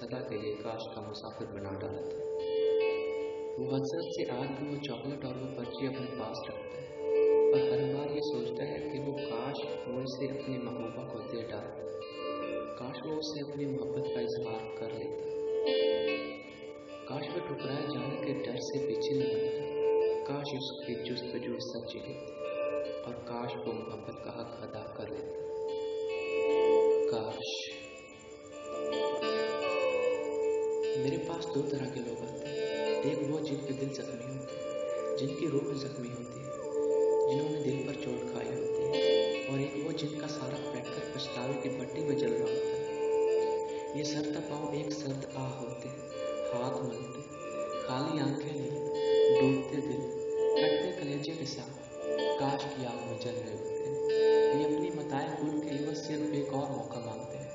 सदा के लिए काश का मुसाफिर बना डाला था। वो हसरत से आज भी वो चॉकलेट और वो पर्ची अपने पास रखता है और हर बार ये सोचता है कि वो काश वो इसे अपनी महबूबा को दे डालता, काश वो उसे अपनी मोहब्बत का इजहार कर लेता, काश वो ठुकराए जाने के डर से पीछे न हटता, काश उसकी जुस्तजू सच्ची होती और काश वो मोहब्बत का हक अदा कर लेता। काश। मेरे पास दो तरह के लोग आते हैं, एक वो जिनके दिल जख्मी होते हैं, जिनकी रूह जख्मी होती है, जिन्होंने दिल पर चोट खाई होती है, और एक वो जिनका सारा पैकर पछतावे की भट्टी में जल रहा होता है। ये सर तपाओ एक सर्द आह होते हैं, हाथ मलते, खाली आंखें नहीं, डूबते दिल, कटते कलेजे के साथ, काश की आग में जल रहे होते हैं। ये अपनी मताए गुल के लिए सिर्फ एक और मौका मांगते हैं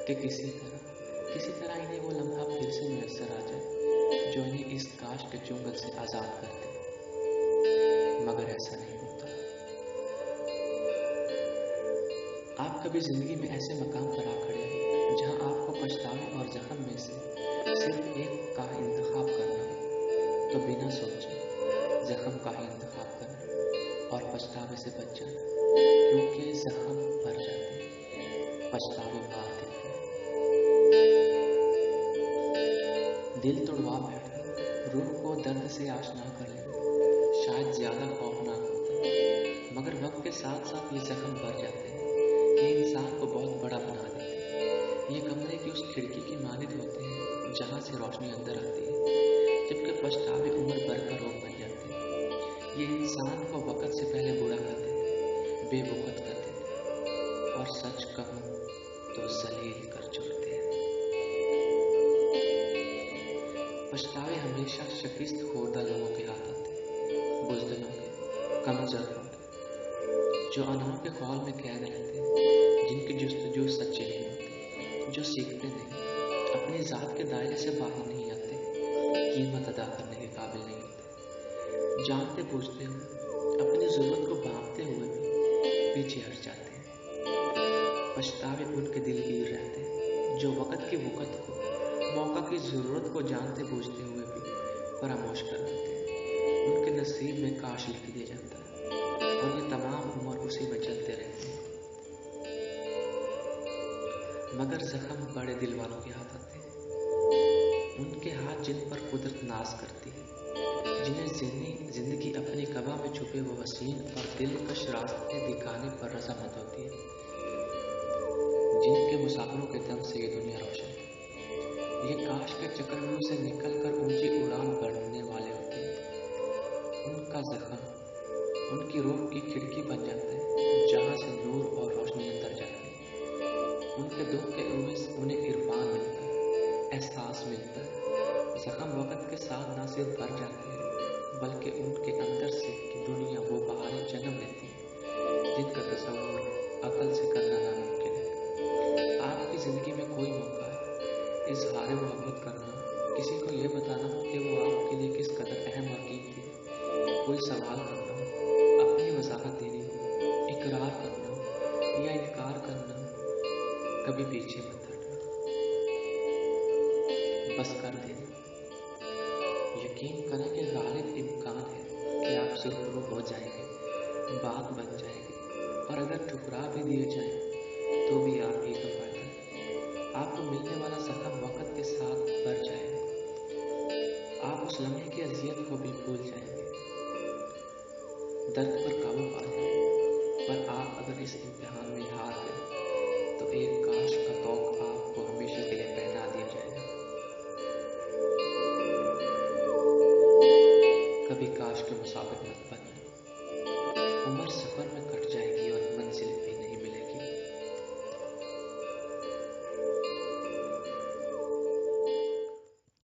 कि किसी तरह इन्हें वो लम्हा फिर से मुयस्सर आ जाए जो इन्हें इस काश के चुंगल से आज़ाद कर दे, मगर ऐसा नहीं होता। आप कभी जिंदगी में ऐसे मकाम पर आ खड़े हैं जहां आपको पछतावे और जख्म में से सिर्फ एक का इंतखाब करना हो, तो बिना सोचे जख्म का ही इंतखाब करना और पछतावे से बच जाना, क्योंकि जख्म भर जाते हैं, पछतावे मार देते हैं। दिल तोड़वा बैठना, रूह को दर्द से आशना कर लेना शायद ज्यादा खौफनाक होता है, मगर वक्त के साथ साथ ये जख्म भर जाते हैं। ये इंसान को बहुत बड़ा बना देते हैं। ये कमरे की उस खिड़की की मानिंद होते हैं जहां से रोशनी अंदर आती है, जबकि पछतावे उम्र भर का रोग बन जाते हैं। ये इंसान को वक्त से पहले बुरा कर देते हैं, बेवकूफ़ कर देते हैं, और सच कहूं तो जलील कर छोड़ते हैं। पछतावे हमेशा शकीस्त खोदा लोगों के हाथ आते हैं, बुज़दिलों के, कमज़ोरों के, जो अनाओं के खौल में कैद रहते हैं, जिनकी जुस्तजू सच्ची नहीं होती, जो सीखते नहीं, अपनी ज़ात के दायरे से बाहर नहीं आते, कीमत अदा करने के काबिल नहीं होते, जानते बूझते हुए, अपनी ज़रूरत को भांपते हुए भी पीछे हट जाते हैं। पछतावे उनके दिलगीर रहते हैं जो वक़्त की वक़्त को, मौका की ज़रूरत को जानते बूझते हुए भी फरामोश कर देते हैं। उनके नसीब में काश लिख दिया जाता है और ये तमाम उम्र उसी में चलते रहते हैं। मगर जख्म बड़े दिल वालों के हाथ आते हैं, उनके हाथ जिन पर कुदरत नाज करती है, जिन्हें जिंदगी अपनी कबा में छुपे वो हसीन और दिलकश रास्ते दिखाने पर रज़ामंद होती है, जिनके मुसाफिरों के दम से ये दुनिया रोशन है। ये काश के चक्रव्यूह से निकलकर ऊंची उड़ान भरने वाले होते हैं। उनका जख्म उनकी रूह की खिड़की बन जाता है जहां से नूर और रोशनी अंदर जाती है। उनके दुख के उन्हें इरफान मिलता है, एहसास मिलता है। जख्म वक़्त के साथ न सिर्फ भर जाते हैं बल्कि उनके अंदर से की दुनिया वो बहारें जन्म लेती है जिनका तस्वुर अकल से करना नामुमकिन है। आपकी ज़िंदगी में कोई मौका है इज़हार मोहब्बत करना, किसी को ये बताना हो कि वो आपके लिए किस कदर अहम और कीमती है, कोई सवाल करना हो, अपनी वजाहत देनी हो, इकरार करना हो या इनकार करना हो, कभी पीछे मत हटना, बस कर देना। यकीन करें कि गालिब इम्कान है कि आप सुरखरू हो जाएंगे, बात बन जाएगी, और अगर ठुकरा भी दिए जाएं